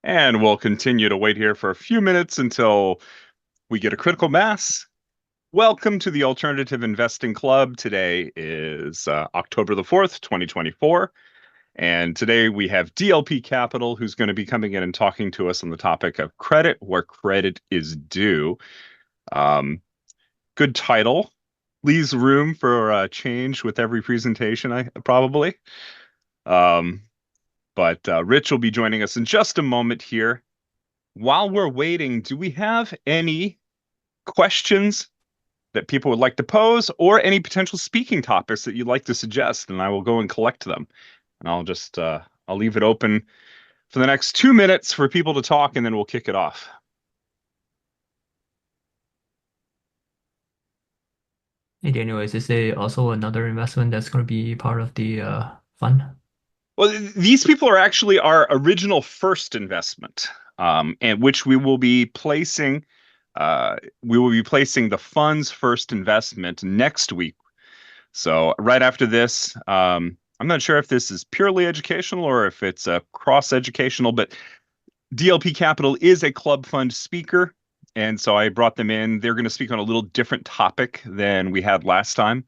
And we'll continue to wait here for a few minutes until we get a critical mass. Welcome to the Alternative Investing Club. Today is October the 4th, 2024. And today we have DLP Capital, who's going to be coming in and talking to us on the topic of credit, where credit is due. Good title. Leaves room for change with every presentation, I probably. Um, but Rich will be joining us in just a moment here. While we're waiting, do we have any questions that people would like to pose or any potential speaking topics that you'd like to suggest? And I will go and collect them. And I'll leave it open for the next 2 minutes for people to talk, and then we'll kick it off. Hey Daniel, is this also another investment that's going to be part of the fund? Well, these people are actually our original first investment, and which we will be placing the fund's first investment next week. So right after this, I'm not sure if this is purely educational or if it's cross-educational, but DLP Capital is a club fund speaker, and so I brought them in. They're going to speak on a little different topic than we had last time.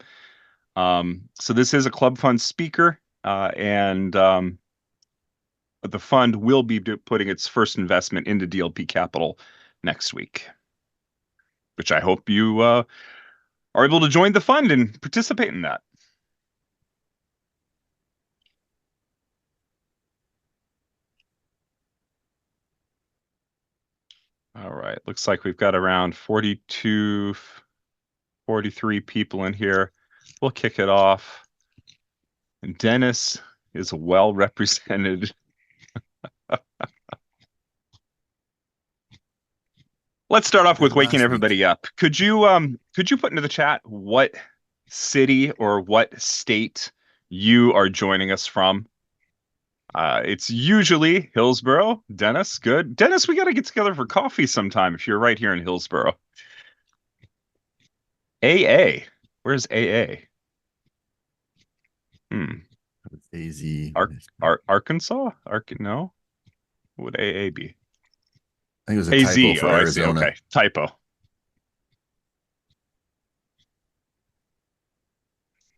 So this is a club fund speaker, and the fund will be putting its first investment into DLP Capital next week, which I hope you are able to join the fund and participate in that. All right, looks like we've got around 42, 43 people in here. We'll kick it off. And Dennis is well represented. Let's start off Better with than waking last week. everybody up. Could you put into the chat what city or what state you are joining us from? It's usually Hillsborough. Dennis, good. Dennis, we got to get together for coffee sometime if you're right here in Hillsborough. AA. Where's AA? Hmm. It's AZ. Arkansas? No. What would AA be? I think it was a typo AZ. for Oh, I see. Arizona. Okay. Typo.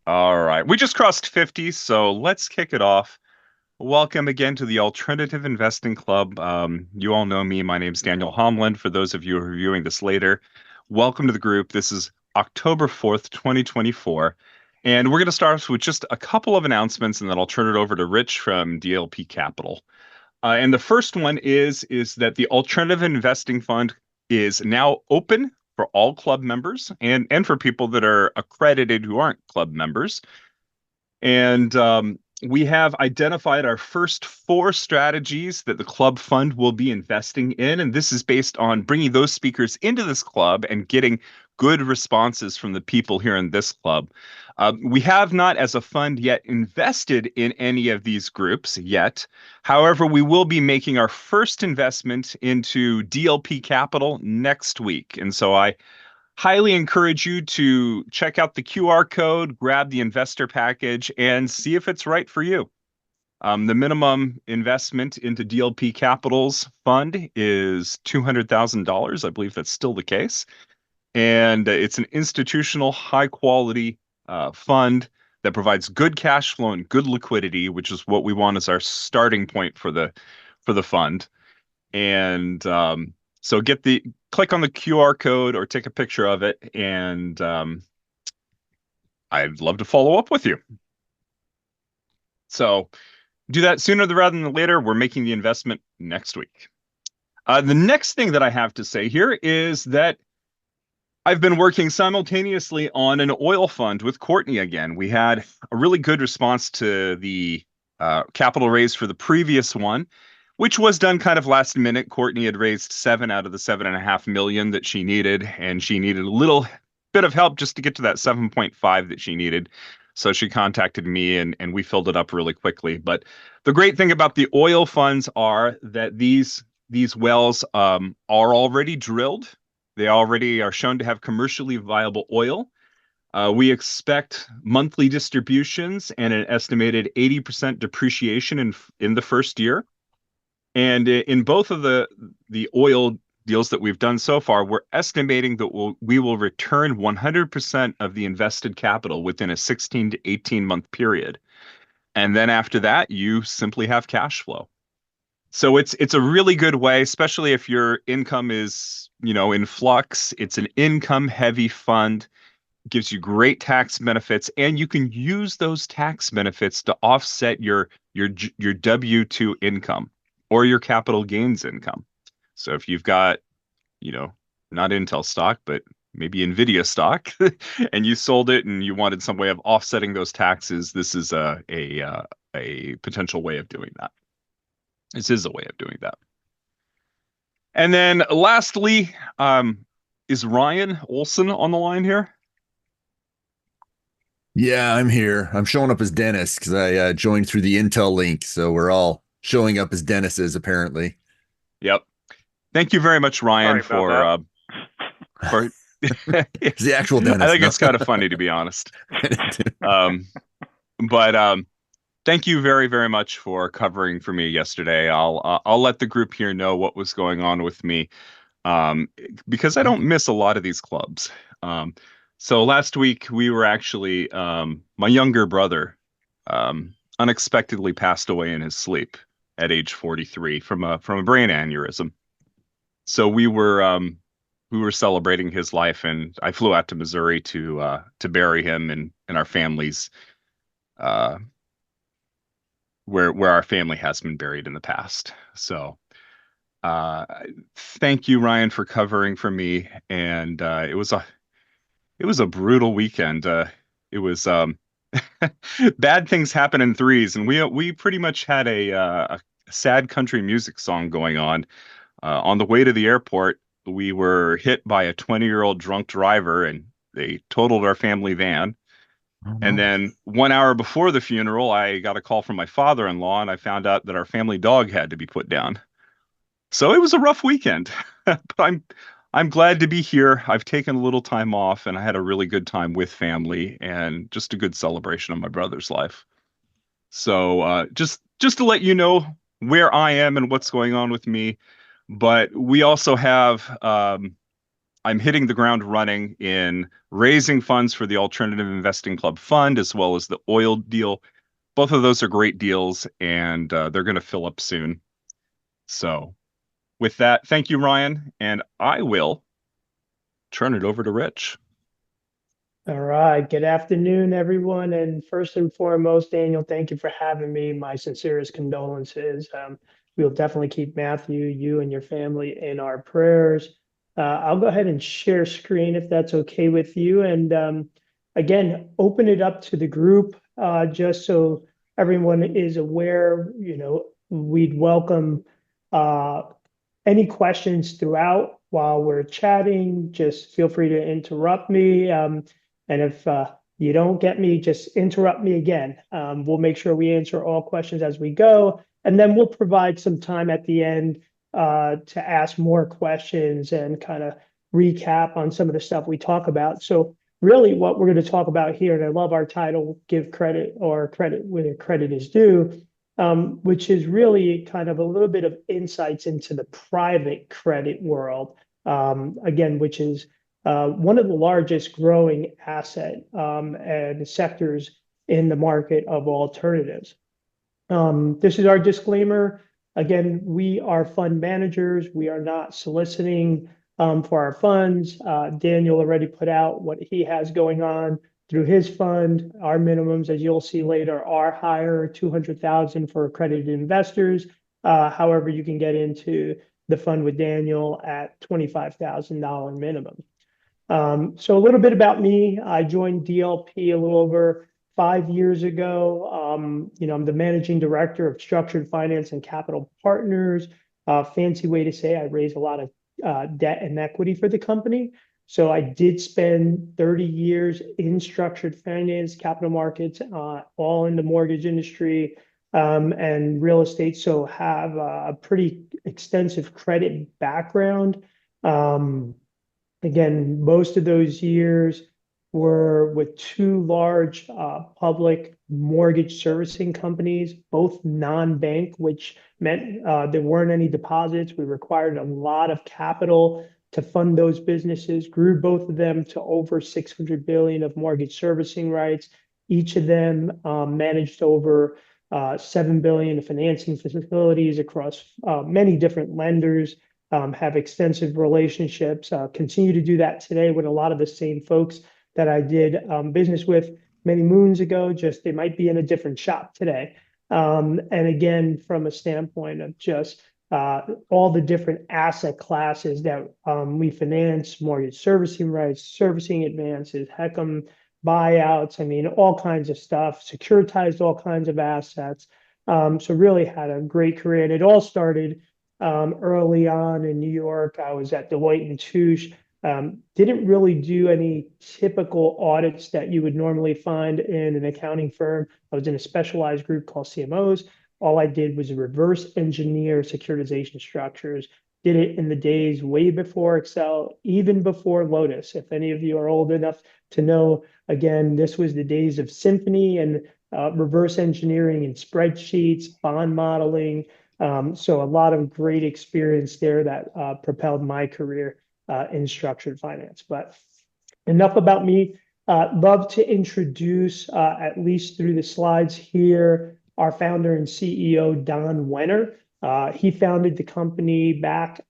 All right. We just crossed 50, so let's kick it off. Welcome again to the Alternative Investing Club. You all know me. My name's Daniel Homin. For those of you who are viewing this later, welcome to the group. This is October 4th, 2024. And we're going to start off with just a couple of announcements, and then I'll turn it over to Rich from DLP Capital. And the first one is that the Alternative Investing Fund is now open for all club members and for people that are accredited who aren't club members. And we have identified our first four strategies that the club fund will be investing in. And this is based on bringing those speakers into this club and getting good responses from the people here in this club. We have not, as a fund, yet invested in any of these groups yet. However, we will be making our first investment into DLP Capital next week. And so I highly encourage you to check out the QR code, grab the investor package, and see if it's right for you. The minimum investment into DLP Capital's fund is $200,000. I believe that's still the case. And it's an institutional, high quality fund that provides good cash flow and good liquidity, which is what we want as our starting point for the fund. And so click on the QR code or take a picture of it, and I'd love to follow up with you. So do that sooner rather than later. We're making the investment next week. The next thing that I have to say here is that I've been working simultaneously on an oil fund with Courtney again. We had a really good response to the capital raise for the previous one, which was done kind of last minute. Courtney had raised 7 out of the 7.5 million that she needed, and she needed a little bit of help just to get to that 7.5 that she needed. So she contacted me, and we filled it up really quickly. But the great thing about the oil funds are that these wells are already drilled. They already are shown to have commercially viable oil. We expect monthly distributions and an estimated 80% depreciation in the first year. And in both of the oil deals that we've done so far, we're estimating that we will return 100% of the invested capital within a 16 to 18 month period. And then after that, you simply have cash flow. So it's a really good way, especially if your income is, in flux. It's an income heavy fund, gives you great tax benefits, and you can use those tax benefits to offset your W-2 income or your capital gains income. So if you've got, you know, not Intel stock, but maybe Nvidia stock, and you sold it and you wanted some way of offsetting those taxes, this is a potential way of doing that. This is a way of doing that. And then lastly, is Ryan Olson on the line here? Yeah, I'm here. I'm showing up as Dennis because I joined through the Intel link. So we're all showing up as Dennis's apparently. Yep. Thank you very much, Ryan, for It's the actual Dennis. I think it's kind of funny, to be honest. But thank you very, very much for covering for me yesterday. I'll let the group here know what was going on with me, because I don't miss a lot of these clubs. So last week we were actually my younger brother unexpectedly passed away in his sleep at age 43 from a brain aneurysm. So we were celebrating his life, and I flew out to Missouri to bury him in our family's where our family has been buried in the past. So thank you, Ryan, for covering for me. And it was a brutal weekend. It was bad things happen in threes, and we pretty much had a sad country music song going on. On the way to the airport, we were hit by a 20-year-old drunk driver, and they totaled our family van. Oh, no. And then 1 hour before the funeral, I got a call from my father-in-law, and I found out that our family dog had to be put down. So it was a rough weekend, but I'm glad to be here. I've taken a little time off, and I had a really good time with family and just a good celebration of my brother's life. So just to let you know where I am and what's going on with me. But we also have I'm hitting the ground running in raising funds for the Alternative Investing Club Fund, as well as the oil deal. Both of those are great deals, and they're going to fill up soon. So with that, thank you, Ryan, and I will turn it over to Rich. All right. Good afternoon, everyone. And first and foremost, Daniel, thank you for having me. My sincerest condolences. We'll definitely keep Matthew, you and your family in our prayers. I'll go ahead and share screen if that's okay with you. And again, open it up to the group just so everyone is aware. We'd welcome any questions throughout while we're chatting. Just feel free to interrupt me. And if you don't get me, just interrupt me again. We'll make sure we answer all questions as we go. And then we'll provide some time at the end to ask more questions and kind of recap on some of the stuff we talk about. So really what we're going to talk about here, and I love our title, Give Credit or Credit Where Credit is Due, which is really kind of a little bit of insights into the private credit world, again, which is one of the largest growing asset and sectors in the market of alternatives. This is our disclaimer. Again, we are fund managers. We are not soliciting for our funds. Daniel already put out what he has going on through his fund. Our minimums, as you'll see later, are higher, $200,000 for accredited investors. However, you can get into the fund with Daniel at $25,000 minimum. So a little bit about me. I joined DLP a little over 5 years ago. I'm the managing director of structured finance and capital partners. Fancy way to say I raise a lot of debt and equity for the company. So I did spend 30 years in structured finance, capital markets, all in the mortgage industry and real estate. So have a pretty extensive credit background. Again, most of those years were with two large public mortgage servicing companies, both non-bank, which meant there weren't any deposits. We required a lot of capital to fund those businesses, grew both of them to over 600 billion of mortgage servicing rights. Each of them managed over 7 billion of financing facilities across many different lenders, have extensive relationships, continue to do that today with a lot of the same folks that I did business with many moons ago, just they might be in a different shop today. And again, from a standpoint of just all the different asset classes that we finance, mortgage servicing rights, servicing advances, buyouts, I mean, all kinds of stuff, securitized all kinds of assets. So really had a great career. And it all started early on in New York. I was at Deloitte and Touche. Didn't really do any typical audits that you would normally find in an accounting firm. I was in a specialized group called CMOs. All I did was reverse engineer securitization structures. Did it in the days way before Excel, even before Lotus. If any of you are old enough to know, again, this was the days of Symphony and reverse engineering and spreadsheets, bond modeling. So a lot of great experience there that propelled my career in structured finance. But enough about me. Love to introduce, at least through the slides here, our founder and CEO, Don Wener. He founded the company back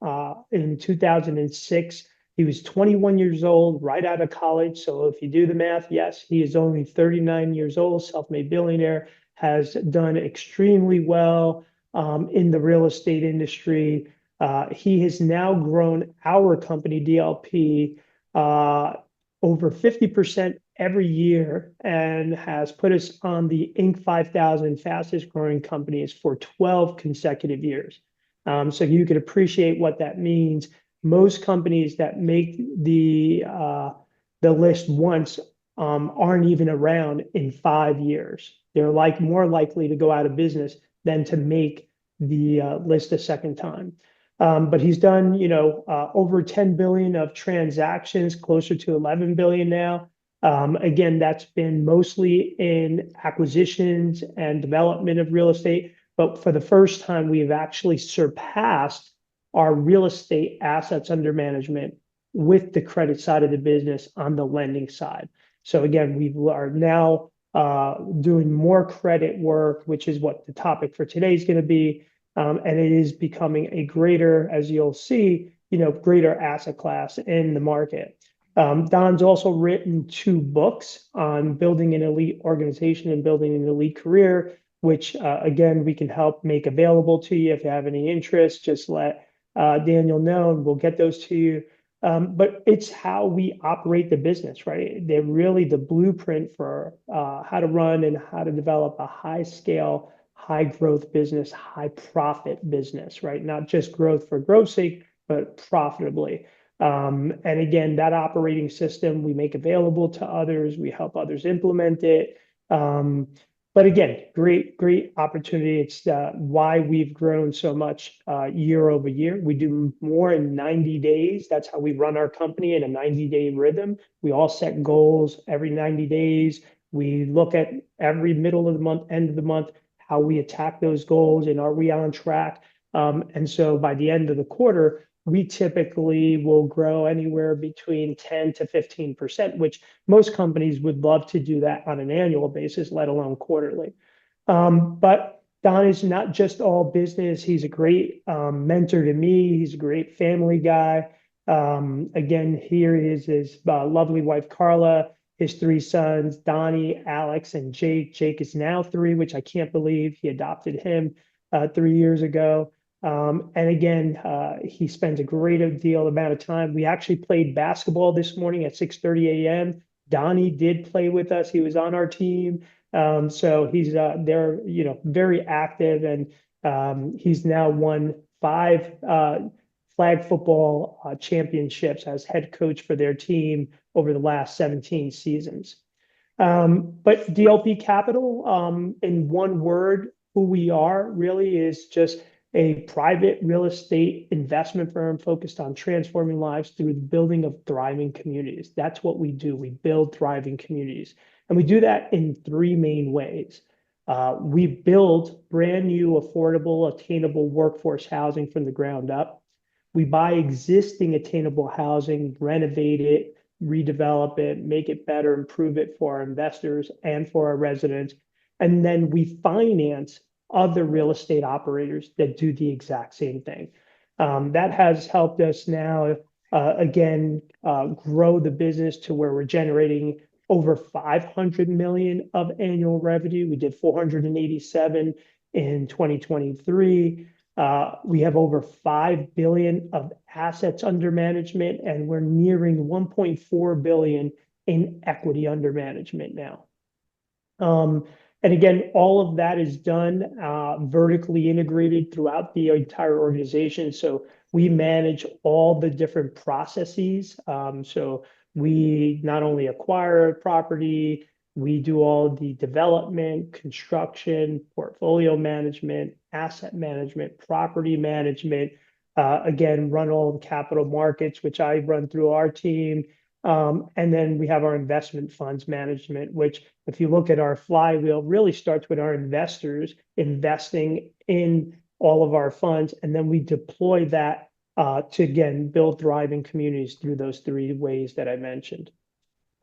in 2006. He was 21 years old, right out of college. So if you do the math, yes, he is only 39 years old, self-made billionaire, has done extremely well in the real estate industry. He has now grown our company, DLP, over 50% every year and has put us on the Inc. 5000 fastest growing companies for 12 consecutive years. So you could appreciate what that means. Most companies that make the list once aren't even around in 5 years. They're more likely to go out of business than to make the list a second time. But he's done, over 10 billion of transactions, closer to 11 billion now. Again, that's been mostly in acquisitions and development of real estate. But for the first time, we've actually surpassed our real estate assets under management with the credit side of the business on the lending side. So again, we are now doing more credit work, which is what the topic for today is going to be. And it is becoming a greater, as you'll see, greater asset class in the market. Don's also written 2 books on building an elite organization and building an elite career, which, again, we can help make available to you. If you have any interest, just let Daniel know and we'll get those to you. But it's how we operate the business, right? They're really the blueprint for how to run and how to develop a high scale, high growth business, high profit business, right? Not just growth for growth's sake, but profitably. And again, that operating system we make available to others. We help others implement it. But again, great opportunity. It's why we've grown so much year over year. We do more in 90 days. That's how we run our company in a 90-day rhythm. We all set goals every 90 days. We look at every middle of the month, end of the month, how we attack those goals and are we on track? And so by the end of the quarter, we typically will grow anywhere between 10 to 15%, which most companies would love to do that on an annual basis, let alone quarterly. But Don is not just all business. He's a great mentor to me. He's a great family guy. Again, here is his lovely wife, Carla, his 3 sons, Donnie, Alex, and Jake. Jake is now 3, which I can't believe. He adopted him 3 years ago. And again, he spends a great deal amount of time. We actually played basketball this morning at 6:30 a.m. Donnie did play with us. He was on our team. So he's they're very active, and he's now won 5 flag football championships as head coach for their team over the last 17 seasons. But DLP Capital, in one word, who we are really is just a private real estate investment firm focused on transforming lives through the building of thriving communities. That's what we do. We build thriving communities. And we do that in three main ways. We build brand new, affordable, attainable workforce housing from the ground up. We buy existing attainable housing, renovate it, redevelop it, make it better, improve it for our investors and for our residents. And then we finance other real estate operators that do the exact same thing. That has helped us now, grow the business to where we're generating over 500 million of annual revenue. We did 487 in 2023. We have over 5 billion of assets under management, and we're nearing 1.4 billion in equity under management now. And again, all of that is done vertically integrated throughout the entire organization. So we manage all the different processes. So we not only acquire a property, we do all the development, construction, portfolio management, asset management, property management, again, run all the capital markets, which I run through our team. And then we have our investment funds management, which if you look at our flywheel, really starts with our investors investing in all of our funds. And then we deploy that to, again, build thriving communities through those three ways that I mentioned.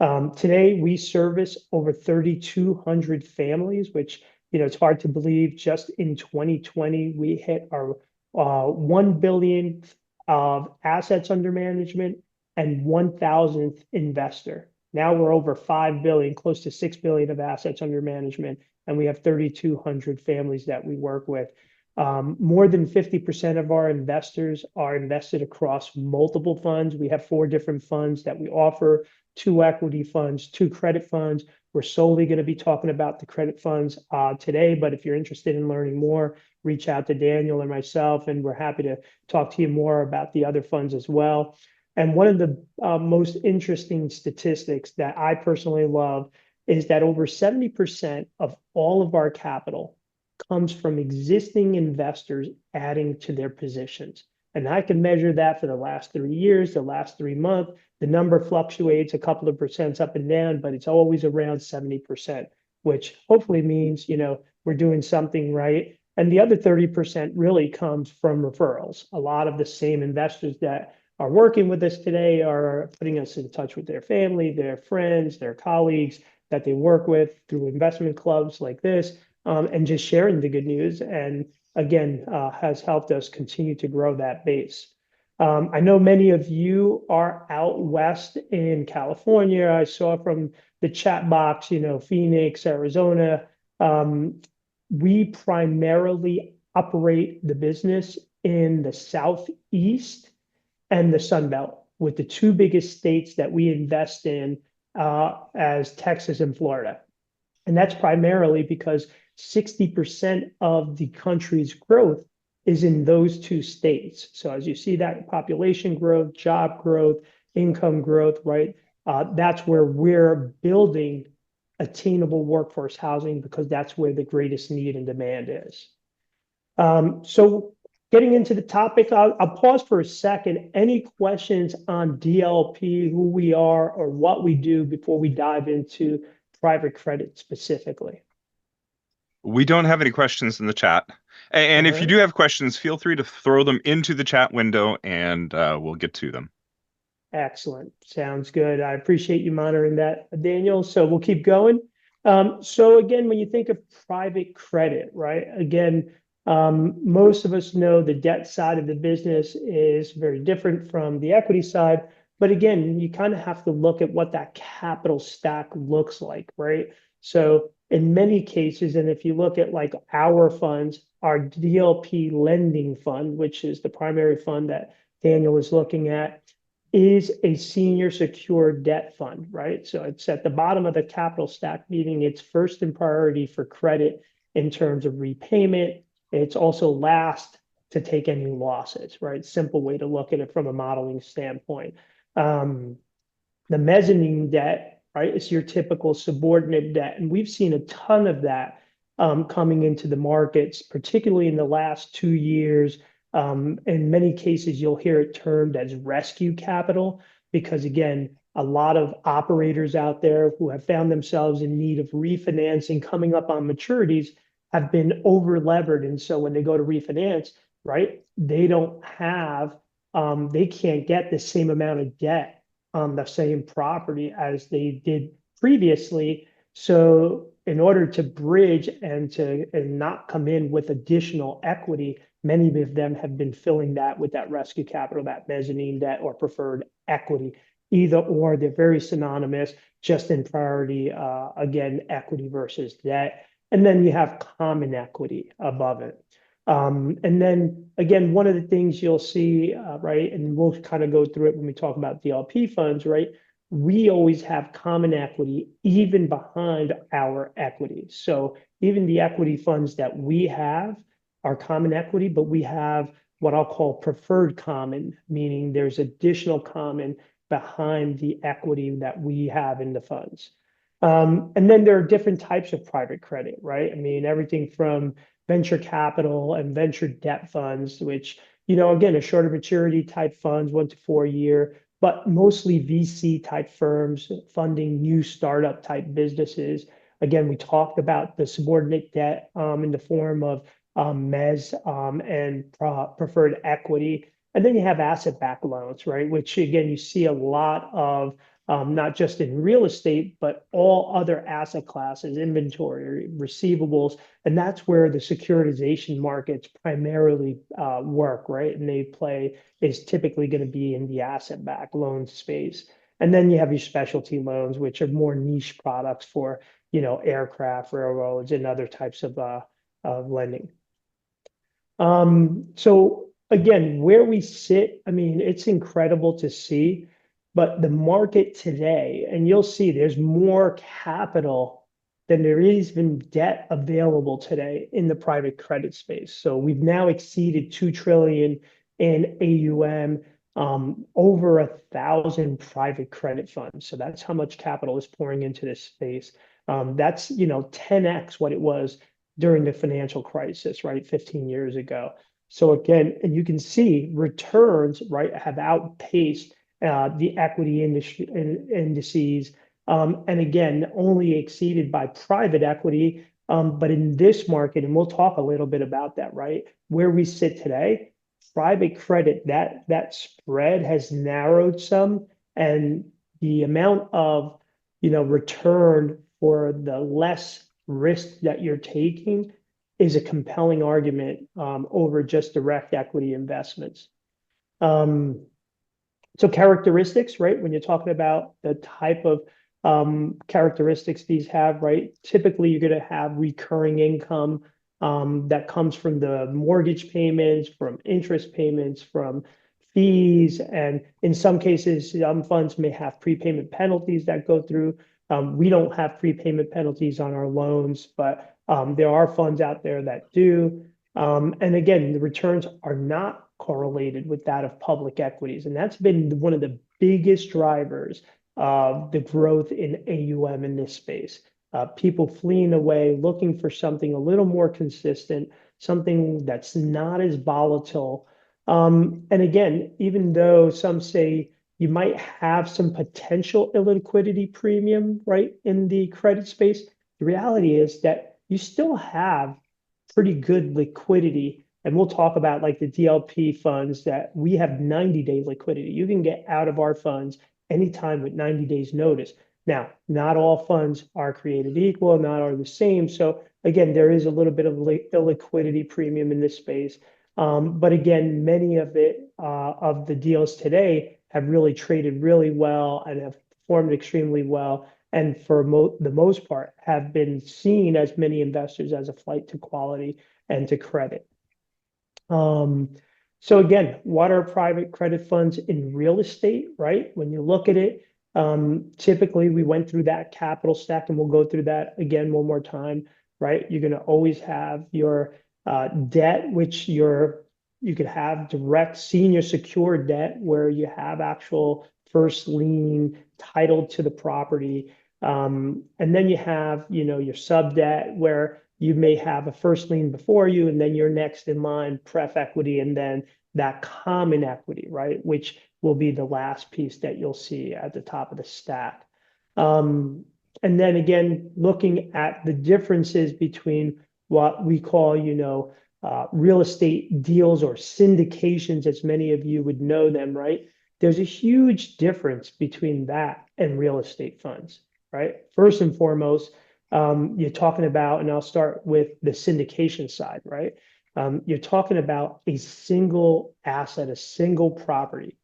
Today, we service over 3,200 families, which, it's hard to believe. Just in 2020, we hit our 1 billion of assets under management and 1,000th investor. Now we're over 5 billion, close to 6 billion of assets under management, and we have 3,200 families that we work with. More than 50% of our investors are invested across multiple funds. We have 4 different funds that we offer, 2 equity funds, 2 credit funds. We're solely going to be talking about the credit funds today, but if you're interested in learning more, reach out to Daniel or myself, and we're happy to talk to you more about the other funds as well. And one of the most interesting statistics that I personally love is that over 70% of all of our capital comes from existing investors adding to their positions. And I can measure that for the last 3 years, the last 3 months. The number fluctuates a couple of percents up and down, but it's always around 70%, which hopefully means, we're doing something right. And the other 30% really comes from referrals. A lot of the same investors that are working with us today are putting us in touch with their family, their friends, their colleagues that they work with through investment clubs like this, and just sharing the good news. And again, has helped us continue to grow that base. I know many of you are out west in California. I saw from the chat box, Phoenix, Arizona. We primarily operate the business in the Southeast and the Sun Belt, with the 2 biggest states that we invest in as Texas and Florida. And that's primarily because 60% of the country's growth is in those 2 states. So as you see that population growth, job growth, income growth, right? That's where we're building attainable workforce housing, because that's where the greatest need and demand is. So getting into the topic, I'll pause for a second. Any questions on DLP, who we are or what we do, before we dive into private credit specifically? We don't have any questions in the chat. And if you do have questions, feel free to throw them into the chat window and we'll get to them. Excellent. Sounds good. I appreciate you monitoring that, Daniel. So we'll keep going. So again, when you think of private credit, right? Again, most of us know the debt side of the business is very different from the equity side. But again, you kind of have to look at what that capital stack looks like, right? So in many cases, and if you look at like our funds, our DLP lending fund, which is the primary fund that Daniel is looking at, is a senior secured debt fund, right? So it's at the bottom of the capital stack, meaning it's first in priority for credit in terms of repayment. It's also last to take any losses, right? Simple way to look at it from a modeling standpoint. The mezzanine debt, right, is your typical subordinate debt. And we've seen a ton of that coming into the markets, particularly in the last 2 years. In many cases, you'll hear it termed as rescue capital, because again, a lot of operators out there who have found themselves in need of refinancing coming up on maturities have been over levered. And so when they go to refinance, right, they don't have, they can't get the same amount of debt on the same property as they did previously. So in order to bridge and not come in with additional equity, many of them have been filling that with that rescue capital, that mezzanine debt or preferred equity. Either or, they're very synonymous, just in priority, again, equity versus debt. And then you have common equity above it. And then again, one of the things you'll see, right, and we'll kind of go through it when we talk about DLP funds, right? We always have common equity even behind our equity. So even the equity funds that we have are common equity, but we have what I'll call preferred common, meaning there's additional common behind the equity that we have in the funds. And then there are different types of private credit, right? I mean, everything from venture capital and venture debt funds, which, again, are shorter maturity type funds, 1 to 4 year, but mostly VC type firms funding new startup type businesses. Again, we talked about the subordinate debt in the form of mezz and preferred equity. And then you have asset-backed loans, right? Which again, you see a lot of not just in real estate, but all other asset classes, inventory, receivables. And that's where the securitization markets primarily work, right? And they play is typically going to be in the asset-backed loan space. And then you have your specialty loans, which are more niche products for, aircraft, railroads, and other types of lending. So again, where we sit, I mean, it's incredible to see, but the market today, and you'll see there's more capital than there is even debt available today in the private credit space. So we've now exceeded 2 trillion in AUM, over 1,000 private credit funds. So that's how much capital is pouring into this space. That's 10x what it was during the financial crisis, right, 15 years ago. So again, and you can see returns, right, have outpaced the equity industry indices, and again, only exceeded by private equity. But in this market, and we'll talk a little bit about that, right, where we sit today, private credit, that spread has narrowed some, and the amount of return for the less risk that you're taking is a compelling argument over just direct equity investments. So characteristics, right? When you're talking about the type of characteristics these have, right? Typically, you're going to have recurring income that comes from the mortgage payments, from interest payments, from fees, and in some cases, some funds may have prepayment penalties that go through. We don't have prepayment penalties on our loans, but there are funds out there that do. And again, the returns are not correlated with that of public equities. And that's been one of the biggest drivers of the growth in AUM in this space. People fleeing away, looking for something a little more consistent, something that's not as volatile. And again, even though some say you might have some potential illiquidity premium, right, in the credit space, the reality is that you still have pretty good liquidity. And we'll talk about like the DLP funds that we have 90-day liquidity. You can get out of our funds anytime with 90 days notice. Now, not all funds are created equal, not all the same. So again, there is a little bit of illiquidity premium in this space. But again, many of the deals today have really traded really well and have performed extremely well. And for the most part, have been seen as many investors as a flight to quality and to credit. So again, what are private credit funds in real estate, right? When you look at it, typically we went through that capital stack, and we'll go through that again one more time, right? You're going to always have your debt, which you could have direct senior secured debt where you have actual first lien titled to the property. And then you have, your sub debt where you may have a first lien before you, and then you're next in line, pref equity, and then that common equity, right? Which will be the last piece that you'll see at the top of the stack. And then again, looking at the differences between what we call, real estate deals or syndications, as many of you would know them, right? There's a huge difference between that and real estate funds, right? First and foremost, you're talking about, and I'll start with the syndication side, right? You're talking about a single asset, a single property,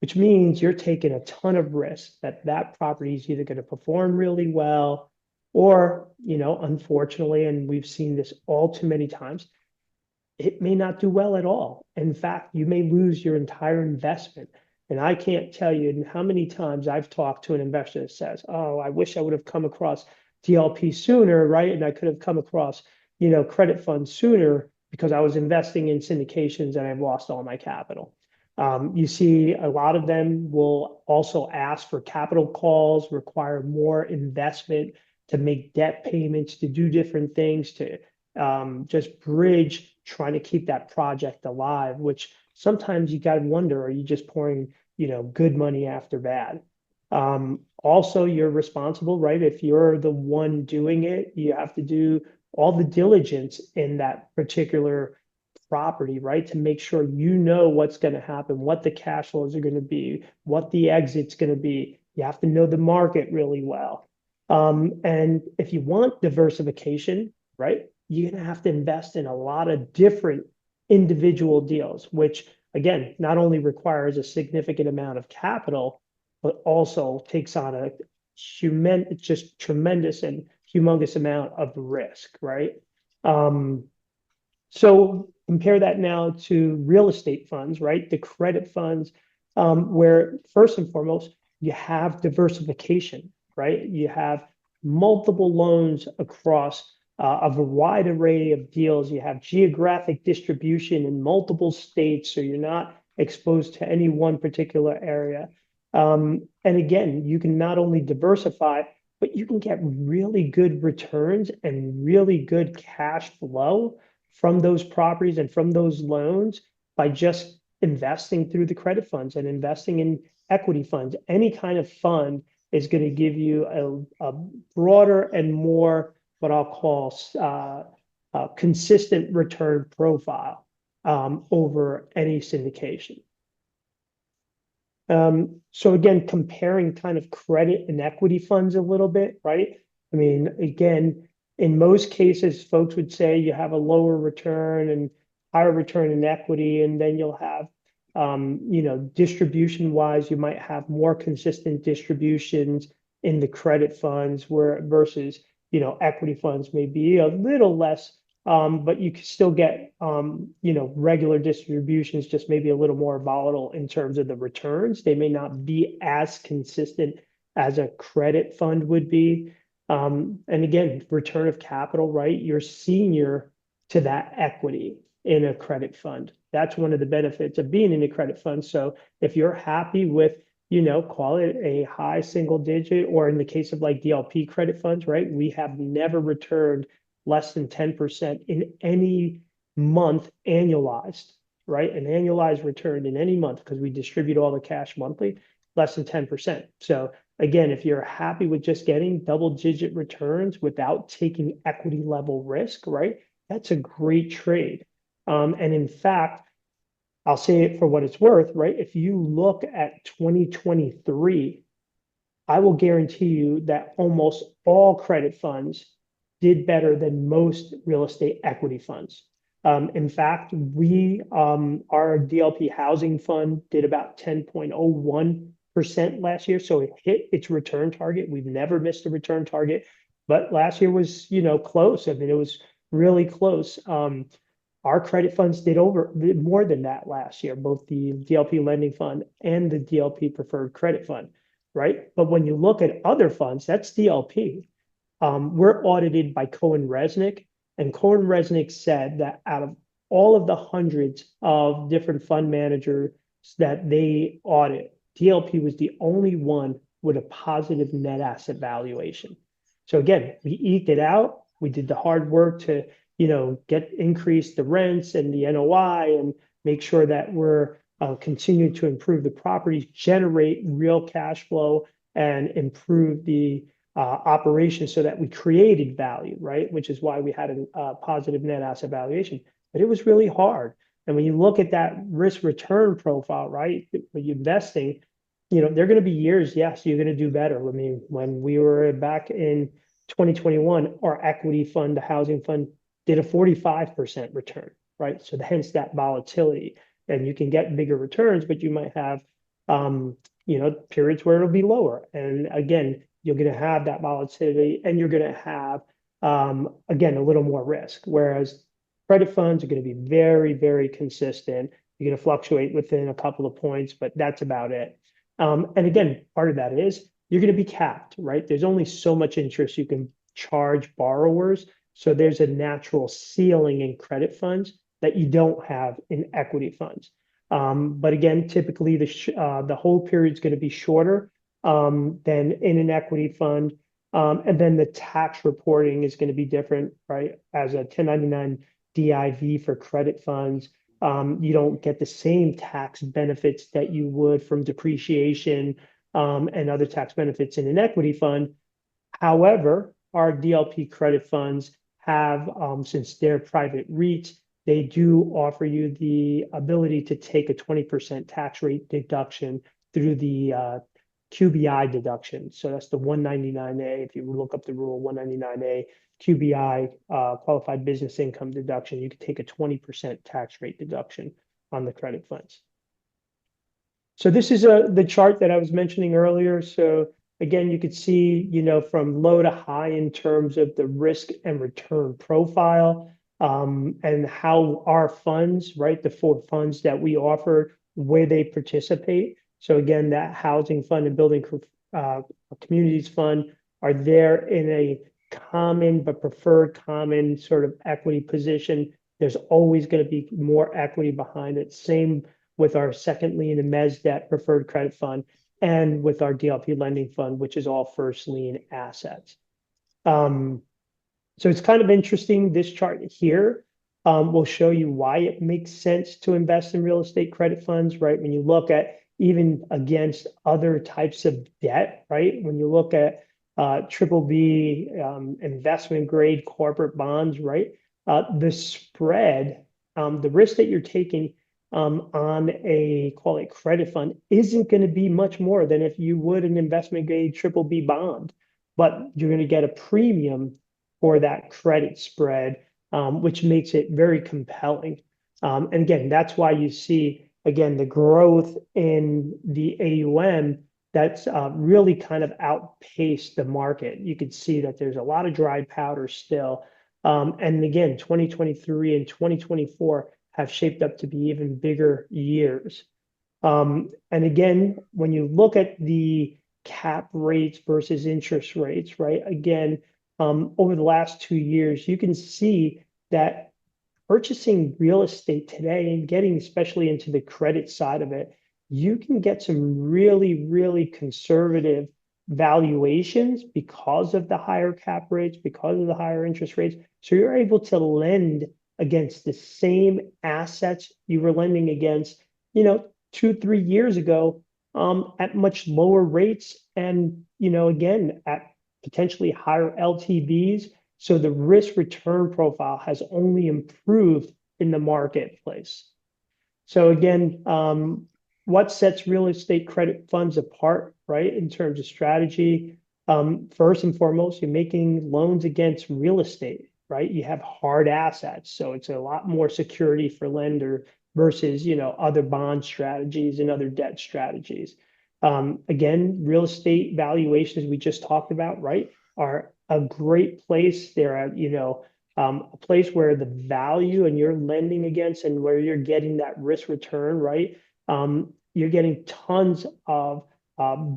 which means you're taking a ton of risk that property is either going to perform really well or, unfortunately, and we've seen this all too many times, it may not do well at all. In fact, you may lose your entire investment. And I can't tell you how many times I've talked to an investor that says, oh, I wish I would have come across DLP sooner, right? And I could have come across, credit funds sooner because I was investing in syndications and I've lost all my capital. You see a lot of them will also ask for capital calls, require more investment to make debt payments, to do different things, to just bridge trying to keep that project alive, which sometimes you got to wonder, are you just pouring, good money after bad? Also, you're responsible, right? If you're the one doing it, you have to do all the diligence in that particular property, right? To make sure you know what's going to happen, what the cash flows are going to be, what the exit's going to be. You have to know the market really well. And if you want diversification, right, you're going to have to invest in a lot of different individual deals, which again, not only requires a significant amount of capital, but also takes on a tremendous and humongous amount of risk, right? So compare that now to real estate funds, right? The credit funds, where first and foremost, you have diversification, right? You have multiple loans across a wide array of deals. You have geographic distribution in multiple states, so you're not exposed to any one particular area. And again, you can not only diversify, but you can get really good returns and really good cash flow from those properties and from those loans by just investing through the credit funds and investing in equity funds. Any kind of fund is going to give you a broader and more what I'll call consistent return profile over any syndication. So again, comparing kind of credit and equity funds a little bit, right? I mean, again, in most cases, folks would say you have a lower return and higher return in equity, and then you'll have, distribution-wise, you might have more consistent distributions in the credit funds versus, equity funds may be a little less, but you can still get, regular distributions, just maybe a little more volatile in terms of the returns. They may not be as consistent as a credit fund would be. And again, return of capital, right? You're senior to that equity in a credit fund. That's one of the benefits of being in a credit fund. So if you're happy with, call it a high single digit, or in the case of like DLP credit funds, right? We have never returned less than 10% in any month annualized, right? An annualized return in any month, because we distribute all the cash monthly, less than 10%. So again, if you're happy with just getting double-digit returns without taking equity level risk, right? That's a great trade. And in fact, I'll say it for what it's worth, right? If you look at 2023, I will guarantee you that almost all credit funds did better than most real estate equity funds. In fact, our DLP housing fund did about 10.01% last year. So it hit its return target. We've never missed a return target, but last year was, close. I mean, it was really close. Our credit funds did more than that last year, both the DLP lending fund and the DLP preferred credit fund, right? But when you look at other funds, that's DLP. We're audited by Cohen Resnick, and Cohen Resnick said that out of all of the hundreds of different fund managers that they audit, DLP was the only one with a positive net asset valuation. So again, we eked it out. We did the hard work to, increase the rents and the NOI and make sure that we're, continue to improve the properties, generate real cash flow, and improve the operations so that we created value, right? Which is why we had a positive net asset valuation. But it was really hard. And when you look at that risk return profile, right, when you're investing, there are going to be years, yes, you're going to do better. I mean, when we were back in 2021, our equity fund, the housing fund, did a 45% return, right? So hence that volatility. And you can get bigger returns, but you might have, periods where it'll be lower. And again, you're going to have that volatility, and you're going to have, again, a little more risk. Whereas credit funds are going to be very, very consistent. You're going to fluctuate within a couple of points, but that's about it. And again, part of that is you're going to be capped, right? There's only so much interest you can charge borrowers. So there's a natural ceiling in credit funds that you don't have in equity funds. But again, typically the hold period is going to be shorter than in an equity fund. And then the tax reporting is going to be different, right? As a 1099 DIV for credit funds, you don't get the same tax benefits that you would from depreciation and other tax benefits in an equity fund. However, our DLP credit funds have, since they're private REITs, they do offer you the ability to take a 20% tax rate deduction through the QBI deduction. So that's the 199A. If you look up the rule 199A, QBI, qualified business income deduction, you could take a 20% tax rate deduction on the credit funds. So this is the chart that I was mentioning earlier. So again, you could see, from low to high in terms of the risk and return profile, and how our funds, right, the 4 funds that we offer, where they participate. So again, that housing fund and building communities fund are there in a common but preferred common sort of equity position. There's always going to be more equity behind it. Same with our second lien and mezz debt preferred credit fund, and with our DLP lending fund, which is all first lien assets. So it's kind of interesting. This chart here will show you why it makes sense to invest in real estate credit funds, right? When you look at even against other types of debt, right? When you look at triple B investment grade corporate bonds, right? The spread, the risk that you're taking on a, call it credit fund, isn't going to be much more than if you would an investment grade triple B bond, but you're going to get a premium for that credit spread, which makes it very compelling. And again, that's why you see, again, the growth in the AUM that's really kind of outpaced the market. You could see that there's a lot of dry powder still. And again, 2023 and 2024 have shaped up to be even bigger years. And again, when you look at the cap rates versus interest rates, right? Again, over the last 2 years, you can see that purchasing real estate today and getting especially into the credit side of it, you can get some really, really conservative valuations because of the higher cap rates, because of the higher interest rates. So you're able to lend against the same assets you were lending against, 2-3 years ago, at much lower rates, and again at potentially higher LTVs. So the risk return profile has only improved in the marketplace. So again, what sets real estate credit funds apart, right, in terms of strategy? First and foremost, you're making loans against real estate, right? You have hard assets, so it's a lot more security for lender versus other bond strategies and other debt strategies. Again, real estate valuations we just talked about, right, are a great place. They're a place where the value and you're lending against and where you're getting that risk return, right? You're getting tons of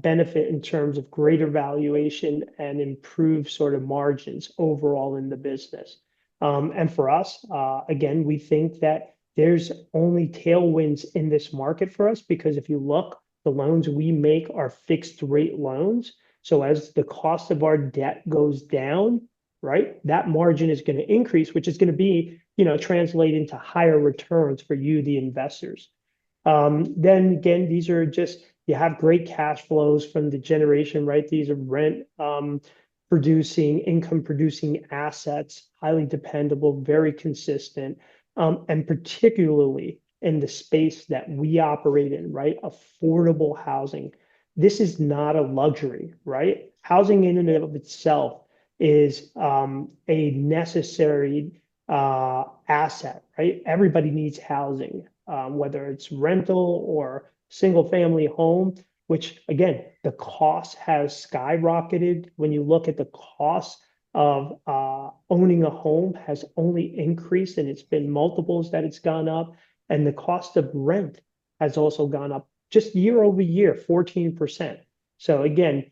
benefit in terms of greater valuation and improved sort of margins overall in the business. And for us, again, we think that there's only tailwinds in this market for us, because if you look, the loans we make are fixed rate loans. So as the cost of our debt goes down, right, that margin is going to increase, which is going to be, translate into higher returns for you, the investors. Then again, these are just, you have great cash flows from the generation, right? These are rent producing, income producing assets, highly dependable, very consistent, and particularly in the space that we operate in, right? Affordable housing. This is not a luxury, right? Housing in and of itself is a necessary asset, right? Everybody needs housing, whether it's rental or single family home, which again, the cost has skyrocketed. When you look at the cost of owning a home has only increased, and it's been multiples that it's gone up. And the cost of rent has also gone up just year over year, 14%. So again,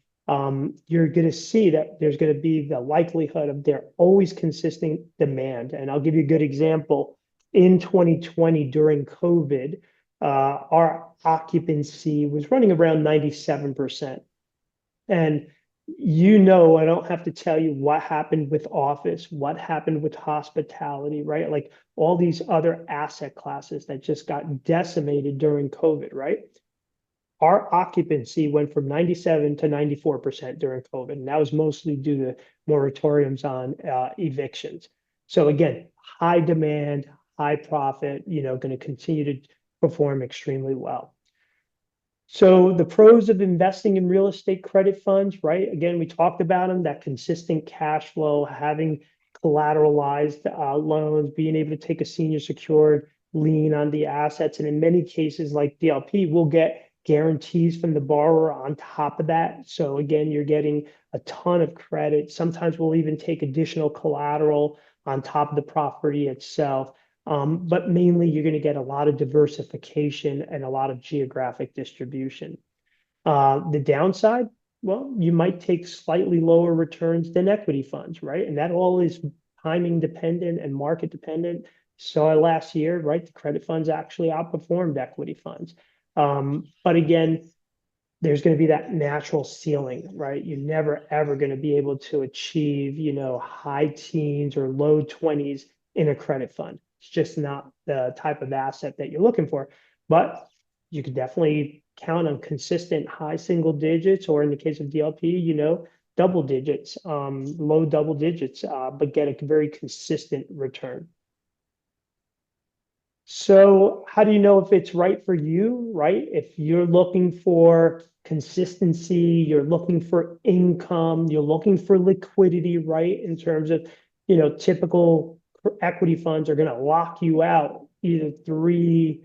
you're going to see that there's going to be the likelihood of there always consistent demand. And I'll give you a good example. In 2020, during COVID, our occupancy was running around 97%. And I don't have to tell you what happened with office, what happened with hospitality, right? Like all these other asset classes that just got decimated during COVID, right? Our occupancy went from 97 to 94% during COVID, and that was mostly due to moratoriums on evictions. So again, high demand, high profit, going to continue to perform extremely well. So the pros of investing in real estate credit funds, right? Again, we talked about them, that consistent cash flow, having collateralized loans, being able to take a senior secured lien on the assets. And in many cases like DLP, we'll get guarantees from the borrower on top of that. So again, you're getting a ton of credit. Sometimes we'll even take additional collateral on top of the property itself. But mainly you're going to get a lot of diversification and a lot of geographic distribution. The downside, well, you might take slightly lower returns than equity funds, right? And that all is timing dependent and market dependent. So last year, right, the credit funds actually outperformed equity funds. But again, there's going to be that natural ceiling, right? You're never, ever going to be able to achieve, high teens or low 20s in a credit fund. It's just not the type of asset that you're looking for. But you could definitely count on consistent high single digits, or in the case of DLP, double digits, low double digits, but get a very consistent return. So how do you know if it's right for you, right? If you're looking for consistency, you're looking for income, you're looking for liquidity, right? In terms of, typical equity funds are going to lock you out either 3,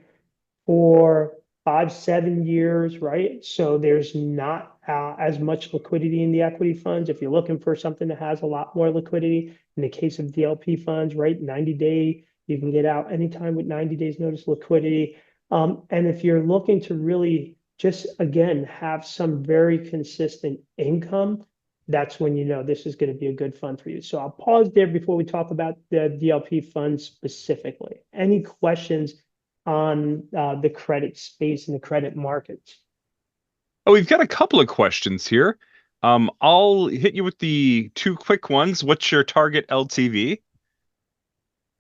4, 5, 7 years, right? So there's not as much liquidity in the equity funds. If you're looking for something that has a lot more liquidity, in the case of DLP funds, right, 90-day, you can get out anytime with 90 days notice liquidity. And if you're looking to really just, again, have some very consistent income, that's when this is going to be a good fund for you. So I'll pause there before we talk about the DLP funds specifically. Any questions on the credit space and the credit markets? Oh, we've got a couple of questions here. I'll hit you with the 2 quick ones. What's your target LTV?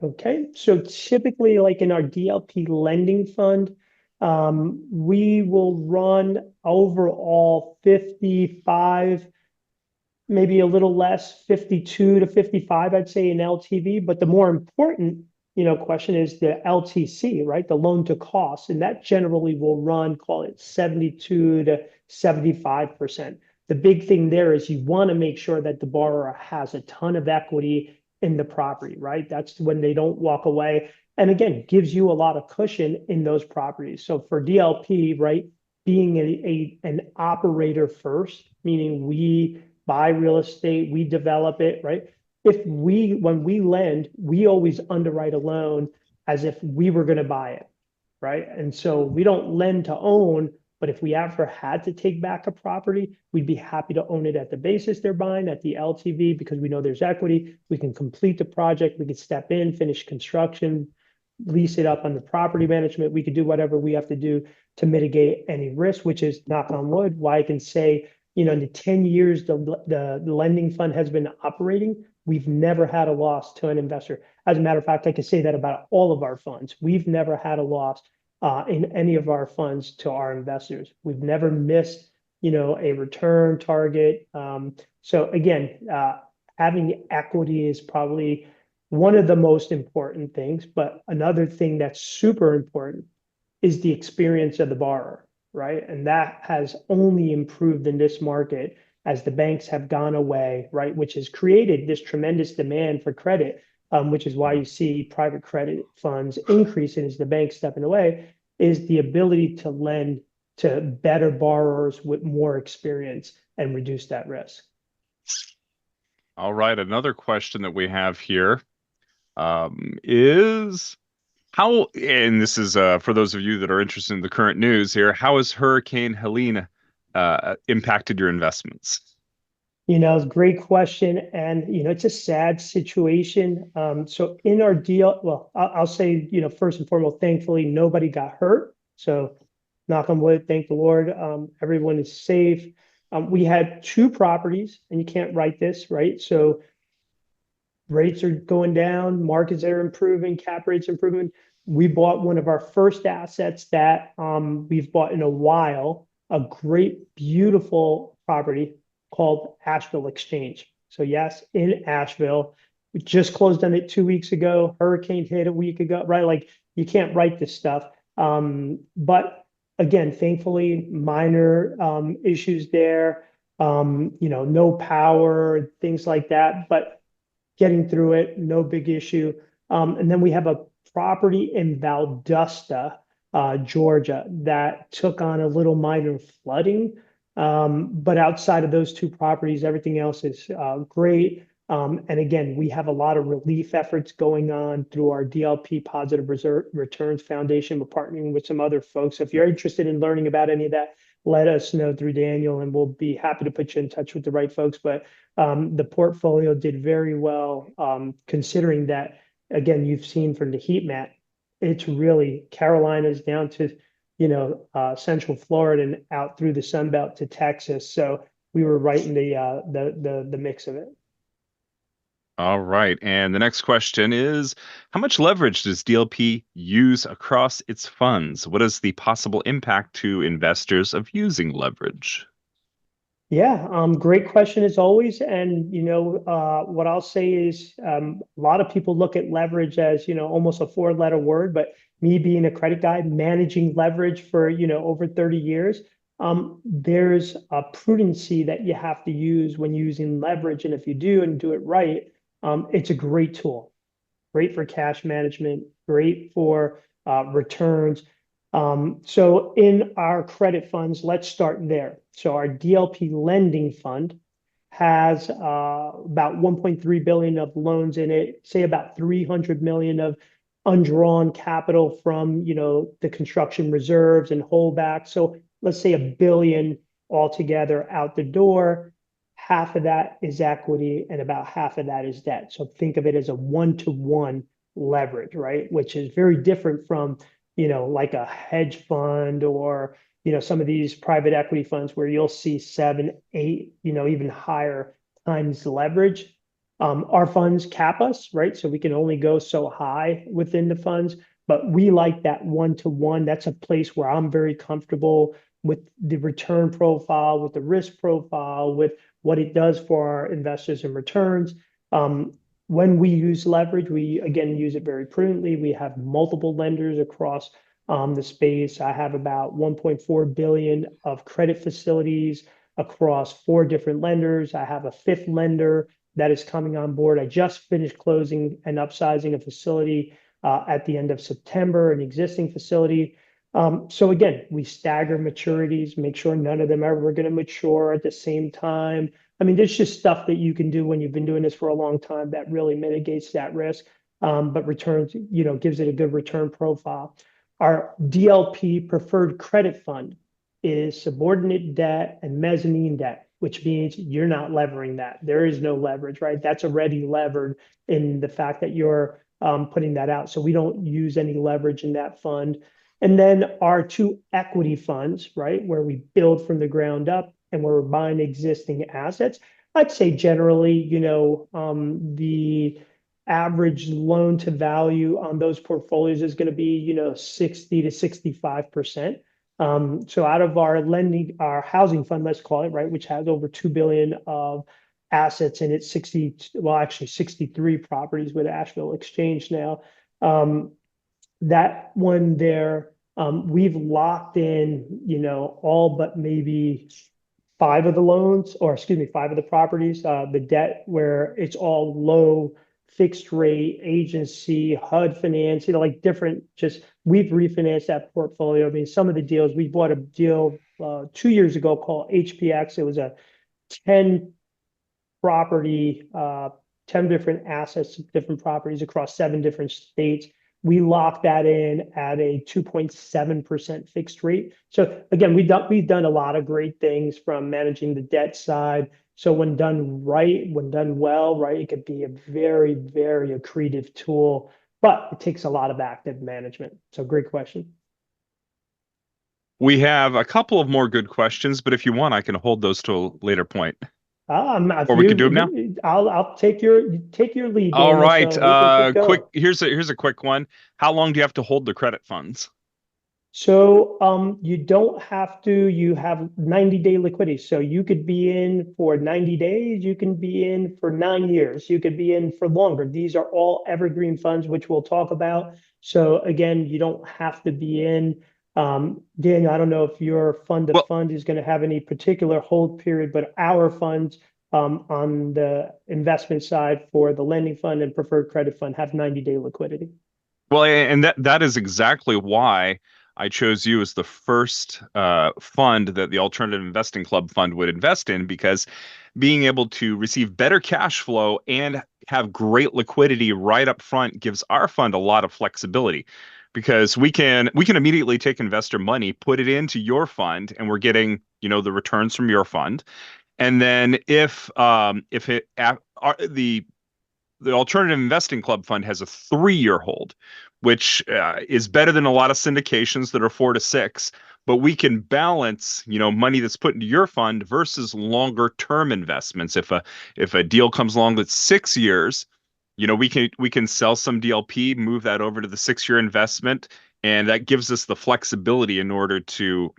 Okay, so typically, like in our DLP lending fund, we will run overall 55, maybe a little less, 52 to 55, I'd say, in LTV. But the more important, question is the LTC, right? The loan to cost, and that generally will run, call it 72 to 75%. The big thing there is you want to make sure that the borrower has a ton of equity in the property, right? That's when they don't walk away. And again, gives you a lot of cushion in those properties. So for DLP, right, being an operator first, meaning we buy real estate, we develop it, right? When we lend, we always underwrite a loan as if we were going to buy it, right? And so we don't lend to own, but if we ever had to take back a property, we'd be happy to own it at the basis they're buying, at the LTV, because we know there's equity. We can complete the project. We could step in, finish construction, lease it up on the property management. We could do whatever we have to do to mitigate any risk, which is, knock on wood, why I can say, in the 10 years the lending fund has been operating, we've never had a loss to an investor. As a matter of fact, I can say that about all of our funds. We've never had a loss in any of our funds to our investors. We've never missed, a return target. So again, having equity is probably one of the most important things, but another thing that's super important is the experience of the borrower, right? And that has only improved in this market as the banks have gone away, right? Which has created this tremendous demand for credit, which is why you see private credit funds increasing as the banks stepping away, is the ability to lend to better borrowers with more experience and reduce that risk. All right, another question that we have here is how, and this is for those of you that are interested in the current news here, how has Hurricane Helene impacted your investments? It's a great question. And, it's a sad situation. So in our deal, well, I'll say, first and foremost, thankfully, nobody got hurt. So knock on wood, thank the Lord. Everyone is safe. We had 2 properties, and you can't write this, right? So rates are going down, markets are improving, cap rates improving. We bought one of our first assets that we've bought in a while, a great, beautiful property called Asheville Exchange. So yes, in Asheville, we just closed on it 2 weeks ago. Hurricane hit a week ago, right? Like you can't write this stuff. But again, thankfully, minor issues there. No power, things like that. But getting through it, no big issue. And then we have a property in Valdosta, Georgia, that took on a little minor flooding. But outside of those 2 properties, everything else is great. And again, we have a lot of relief efforts going on through our DLP Positive Returns Foundation. We're partnering with some other folks. So if you're interested in learning about any of that, let us know through Daniel, and we'll be happy to put you in touch with the right folks. But the portfolio did very well, considering that, again, you've seen from the heat map, it's really Carolinas down to, Central Florida and out through the Sun Belt to Texas. So we were right in the mix of it. All right. And the next question is, how much leverage does DLP use across its funds? What is the possible impact to investors of using leverage? Yeah, great question as always. And, what I'll say is a lot of people look at leverage as, almost a 4-letter word, but me being a credit guy, managing leverage for, over 30 years, there's a prudency that you have to use when using leverage. And if you do and do it right, it's a great tool, great for cash management, great for returns. So in our credit funds, let's start there. So our DLP lending fund has about 1.3 billion of loans in it, say about 300 million of undrawn capital from, the construction reserves and holdback. So let's say $1 billion altogether out the door. Half of that is equity and about half of that is debt. So think of it as a 1-to-1 leverage, right? Which is very different from, like a hedge fund or, some of these private equity funds where you'll see 7, 8, even higher times leverage. Our funds cap us, right? So we can only go so high within the funds, but we like that 1-to-1. That's a place where I'm very comfortable with the return profile, with the risk profile, with what it does for our investors and returns. When we use leverage, we again use it very prudently. We have multiple lenders across the space. I have about 1.4 billion of credit facilities across 4 different lenders. I have a 5th lender that is coming on board. I just finished closing and upsizing a facility at the end of September, an existing facility. So again, we stagger maturities, make sure none of them are ever going to mature at the same time. I mean, there's just stuff that you can do when you've been doing this for a long time that really mitigates that risk, but returns, gives it a good return profile. Our DLP preferred credit fund is subordinate debt and mezzanine debt, which means you're not levering that. There is no leverage, right? That's already levered in the fact that you're putting that out. So we don't use any leverage in that fund. And then our 2 equity funds, right, where we build from the ground up and we're buying existing assets. I'd say generally, the average loan to value on those portfolios is going to be, 60 to 65%. So out of our housing fund, let's call it, right, which has over 2 billion of assets in it, 63 properties with Asheville Exchange now. That one there, we've locked in, all but maybe 5 of the loans, or excuse me, 5 of the properties, the debt where it's all low fixed rate agency, HUD finance, like different, we've refinanced that portfolio. I mean, some of the deals, we bought a deal 2 years ago called HPX. It was a 10 property, 10 different assets, different properties across 7 different states. We locked that in at a 2.7% fixed rate. So again, we've done a lot of great things from managing the debt side. So when done right, when done well, right, it could be a very, very accretive tool, but it takes a lot of active management. So great question. We have a couple of more good questions, but if you want, I can hold those to a later point. Or we can do them now. I'll take your lead, Daniel. All right. So quick. Here's a quick one. How long do you have to hold the credit funds? So you don't have to. You have 90-day liquidity. So you could be in for 90 days. You can be in for 9 years. You could be in for longer. These are all evergreen funds, which we'll talk about. So again, you don't have to be in. Daniel, I don't know if your fund to fund is going to have any particular hold period, but our funds on the investment side for the lending fund and preferred credit fund have 90-day liquidity. Well, and that is exactly why I chose you as the first fund that the Alternative Investing Club Fund would invest in, because being able to receive better cash flow and have great liquidity right up front gives our fund a lot of flexibility, because we can immediately take investor money, put it into your fund, and we're getting, the returns from your fund. And then if the Alternative Investing Club Fund has a 3-year hold, which is better than a lot of syndications that are 4 to 6. But we can balance, money that's put into your fund versus longer term investments. If a deal comes along that's 6 years, we can sell some DLP, move that over to the 6-year investment, and that gives us the flexibility in order to,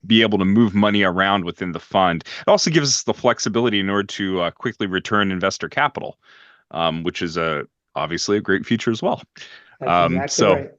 be able to move money around within the fund. It also gives us the flexibility in order to quickly return investor capital, which is obviously a great feature as well. That's exactly right.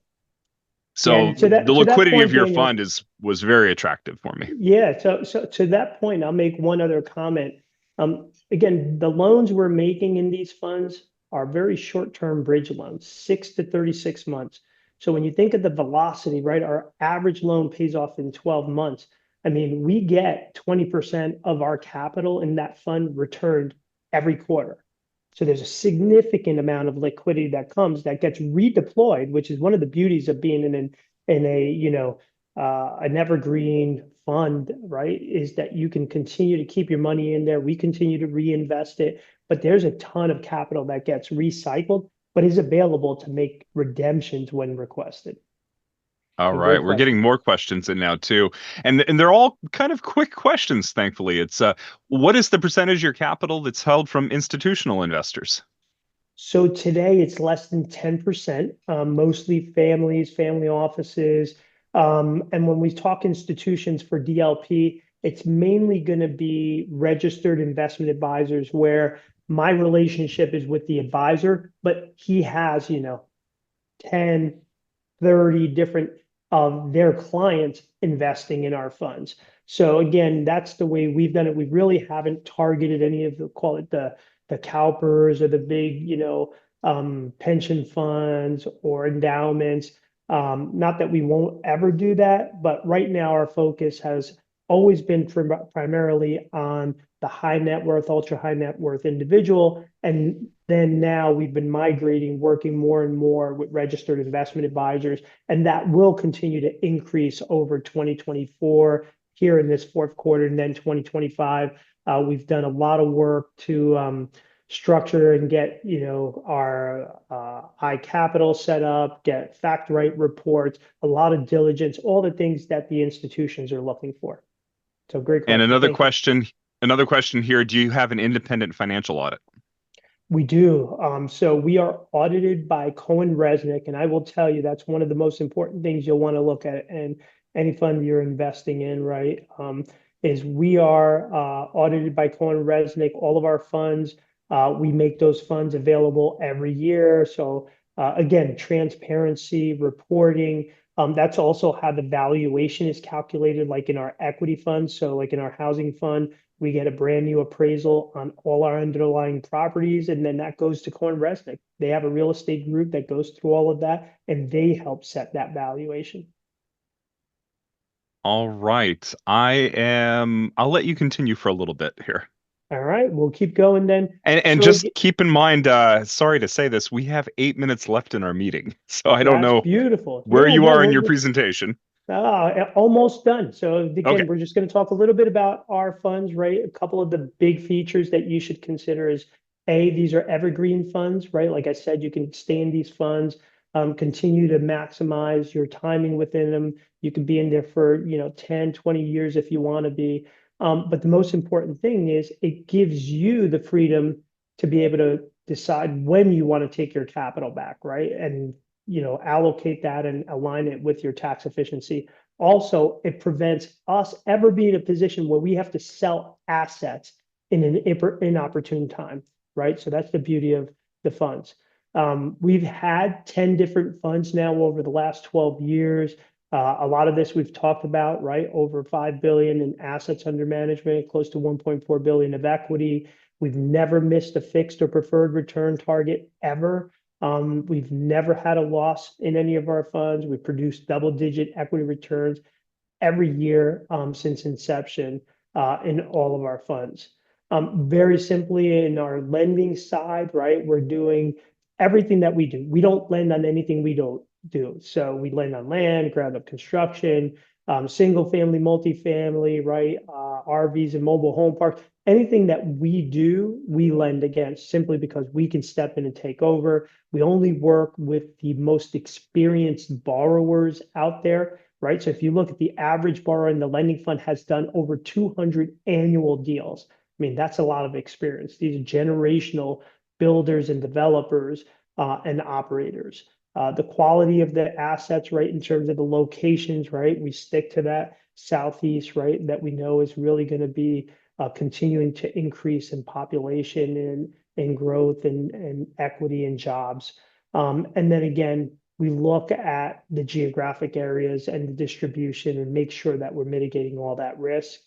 So the liquidity of your fund was very attractive for me. Yeah. So to that point, I'll make one other comment. Again, the loans we're making in these funds are very short-term bridge loans, 6 to 36 months. So when you think of the velocity, right, our average loan pays off in 12 months. I mean, we get 20% of our capital in that fund returned every quarter. So there's a significant amount of liquidity that comes that gets redeployed, which is one of the beauties of being in an evergreen fund, right? Is that you can continue to keep your money in there. We continue to reinvest it, but there's a ton of capital that gets recycled, but is available to make redemptions when requested. All right, we're getting more questions in now too, and they're all kind of quick questions. Thankfully, it's what is the percentage of your capital that's held from institutional investors? So today it's less than 10%, mostly families, family offices, and when we talk institutions for DLP, it's mainly going to be registered investment advisors where my relationship is with the advisor, but he has 10, 30 different of their clients investing in our funds. So again, that's the way we've done it. We really haven't targeted any of the, call it the CalPERS or the big, pension funds or endowments. Not that we won't ever do that, but right now our focus has always been primarily on the high net worth, ultra high net worth individual. And then now we've been migrating, working more and more with registered investment advisors, and that will continue to increase over 2024 here in this fourth quarter, and then 2025. We've done a lot of work to structure and get our iCapital set up, get fact right reports, a lot of diligence, all the things that the institutions are looking for. So great question. And another question here: do you have an independent financial audit? We do. So we are audited by Cohen Resnick, and I will tell you that's one of the most important things you'll want to look at and any fund you're investing in, right? Is we are audited by Cohen Resnick. All of our funds, we make those funds available every year. So again, transparency, reporting. That's also how the valuation is calculated, like in our equity funds. So like in our housing fund, we get a brand new appraisal on all our underlying properties, and then that goes to Cohen Resnick. They have a real estate group that goes through all of that, and they help set that valuation. All right. I'll let you continue for a little bit here. All right, we'll keep going then. And So just keep in mind, sorry to say this, we have 8 minutes left in our meeting. So I don't that's know beautiful. where Yeah, you no, are in your we're presentation. almost done. So Okay. again, we're just going to talk a little bit about our funds, right? A couple of the big features that you should consider is these are evergreen funds, right? Like I said, you can stay in these funds, continue to maximize your timing within them. You can be in there for, 10, 20 years if you want to be. But the most important thing is it gives you the freedom to be able to decide when you want to take your capital back, right? And allocate that and align it with your tax efficiency. Also, it prevents us ever being in a position where we have to sell assets in an inopportune time, right? So that's the beauty of the funds. We've had 10 different funds now over the last 12 years. A lot of this we've talked about, right? Over 5 billion in assets under management, close to 1.4 billion of equity. We've never missed a fixed or preferred return target ever. We've never had a loss in any of our funds. We've produced double-digit equity returns every year since inception in all of our funds. Very simply, in our lending side, right, we're doing everything that we do. We don't lend on anything we don't do. So we lend on land, ground up construction, single family, multifamily, right, RVs and mobile home parks. Anything that we do, we lend against simply because we can step in and take over. We only work with the most experienced borrowers out there, right? So if you look at the average borrower in the lending fund has done over 200 annual deals. I mean, that's a lot of experience. These are generational builders and developers and operators. The quality of the assets, right, in terms of the locations, right? We stick to that Southeast, right, that we know is really going to be continuing to increase in population and growth and equity and jobs. And then again, we look at the geographic areas and the distribution and make sure that we're mitigating all that risk.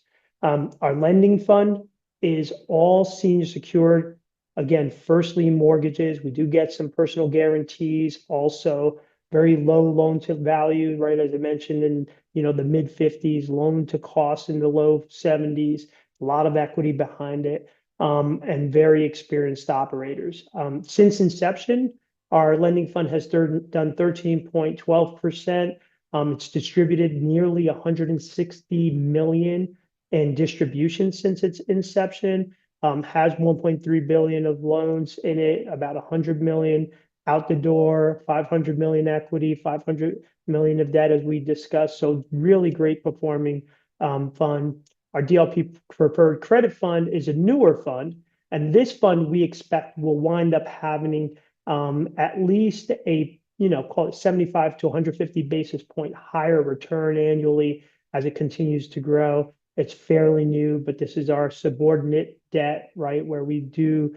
Our lending fund is all senior secured. Again, first lien mortgages. We do get some personal guarantees, also very low loan to value, right? As I mentioned, in the mid 50s, loan to cost in the low 70s, a lot of equity behind it, and very experienced operators. Since inception, our lending fund has done 13.12%. It's distributed nearly 160 million in distribution since its inception. Has 1.3 billion of loans in it, about 100 million out the door, 500 million equity, 500 million of debt, as we discussed. So really great performing fund. Our DLP Preferred Credit Fund is a newer fund, and this fund we expect will wind up having at least a call it 75 to 150 basis point higher return annually as it continues to grow. It's fairly new, but this is our subordinate debt, right, where we do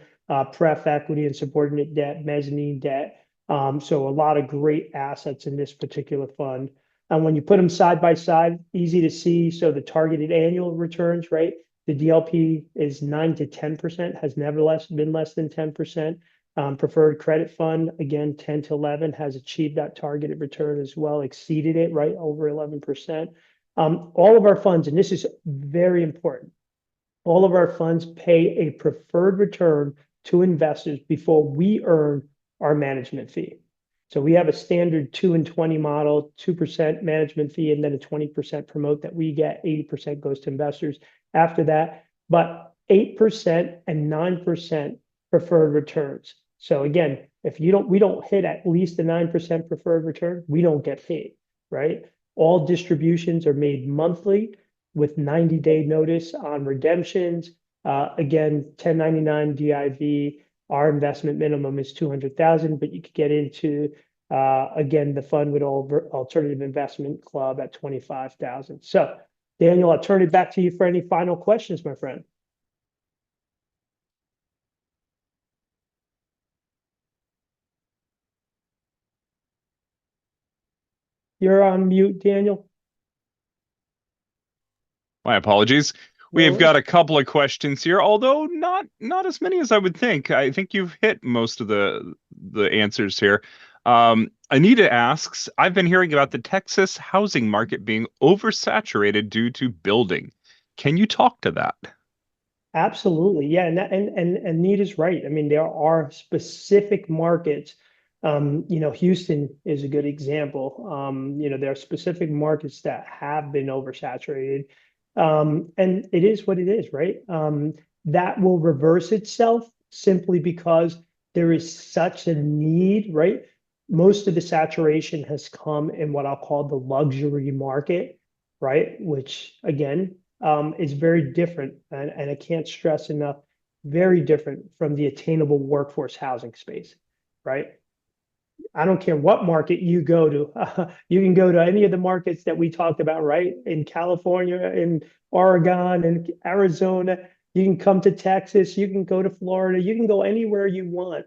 pref equity and subordinate debt, mezzanine debt. So a lot of great assets in this particular fund. And when you put them side by side, easy to see. So the targeted annual returns, right? The DLP is 9 to 10%, has never been less than 10%. Preferred credit fund, again, 10 to 11, has achieved that targeted return as well, exceeded it, right, over 11%. All of our funds, and this is very important, all of our funds pay a preferred return to investors before we earn our management fee. So we have a standard 2 and 20 model, 2% management fee, and then a 20% promote that we get. 80% goes to investors after that, but 8% and 9% preferred returns. So again, if we don't hit at least a 9% preferred return, we don't get paid, right? All distributions are made monthly with 90-day notice on redemptions. Again, 1099 DIV, Our investment minimum is 200,000, but you could get into again the fund with alternative investment club at 25,000. So, Daniel, I'll turn it back to you for any final questions, my friend. You're on mute, Daniel. My apologies. We've got a couple of questions here, although not as many as I would think. I think you've hit most of the answers here. Anita asks, I've been hearing about the Texas housing market being oversaturated due to building. Can you talk to that? Absolutely. Yeah. And Nita's right. I mean, there are specific markets. Houston is a good example. There are specific markets that have been oversaturated. And it is what it is, right? That will reverse itself simply because there is such a need, right? Most of the saturation has come in what I'll call the luxury market, right? Which again, is very different, and I can't stress enough, very different from the attainable workforce housing space, right? I don't care what market you go to. You can go to any of the markets that we talked about, right? In California, in Oregon, and Arizona. You can come to Texas. You can go to Florida. You can go anywhere you want.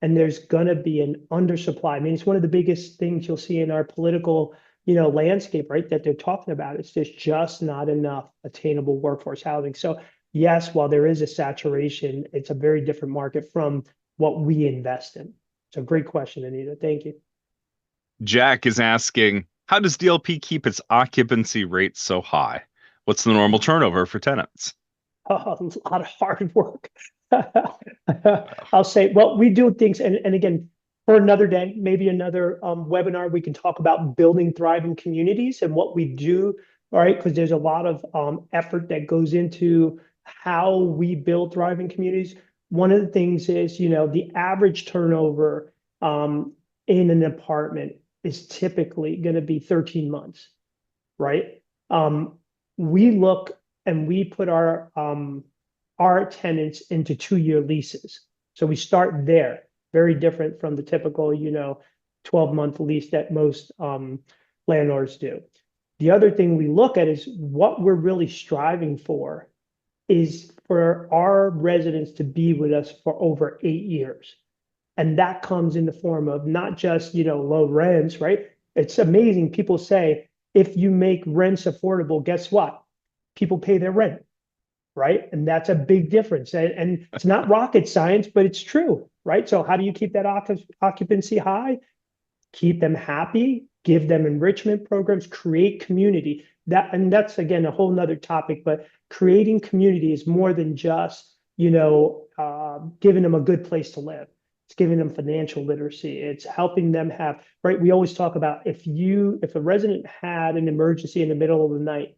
And there's going to be an undersupply. I mean, it's one of the biggest things you'll see in our political, landscape, right? That they're talking about. It's there's just not enough attainable workforce housing. So yes, while there is a saturation, it's a very different market from what we invest in. So great question, Anita. Thank you. Jack is asking, how does DLP keep its occupancy rate so high? What's the normal turnover for tenants? A lot of hard work. I'll say, well, we do things, and again, for another day, maybe another webinar, we can talk about building thriving communities and what we do, all right? Because there's a lot of effort that goes into how we build thriving communities. One of the things is, the average turnover in an apartment is typically going to be 13 months, right? We look and we put our tenants into 2-year leases. So we start there, very different from the typical, 12-month lease that most landlords do. The other thing we look at is what we're really striving for is for our residents to be with us for over 8 years. And that comes in the form of not just, low rents, right? It's amazing. People say, if you make rents affordable, guess what? People pay their rent, right? And that's a big difference. And it's not rocket science, but it's true, right? So how do you keep that occupancy high? Keep them happy, give them enrichment programs, create community. That's again a whole nother topic, but creating community is more than just giving them a good place to live. It's giving them financial literacy. It's helping them have, right? We always talk about if a resident had an emergency in the middle of the night,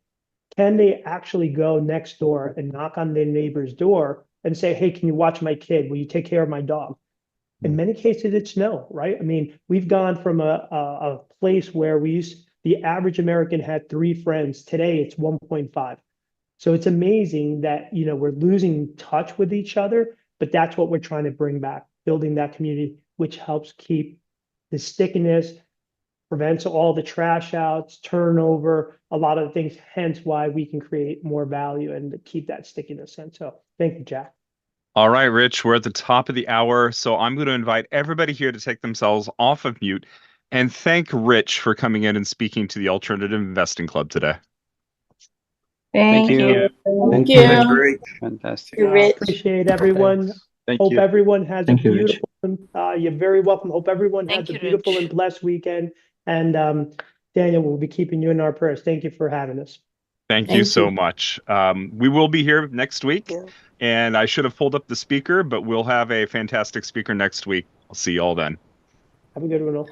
can they actually go next door and knock on their neighbor's door and say, hey, can you watch my kid? Will you take care of my dog? In many cases, it's no, right? I mean, we've gone from a place where the average American had 3 friends. Today, it's 1.5. So it's amazing that, we're losing touch with each other, but that's what we're trying to bring back, building that community, which helps keep the stickiness, prevents all the trash outs, turnover, a lot of the things, hence why we can create more value and keep that stickiness. And so thank you, Jack. All right, Rich, we're at the top of the hour, so I'm going to invite everybody here to take themselves off of mute and thank Rich for coming in and speaking to the Alternative Investing Club today. Thank you. Thank you. That's great. Fantastic. Appreciate everyone. Thank Hope you. everyone has Thank a you, Rich. beautiful, you're very welcome. Hope everyone has Thank a you, beautiful Rich. and blessed weekend. And Daniel, we'll be keeping you in our prayers. Thank you for having us. Thank you Thank so you. much. We will be here next week, and I should have pulled up the speaker, but we'll have a fantastic speaker next week. I'll see you all then. Have a good one all.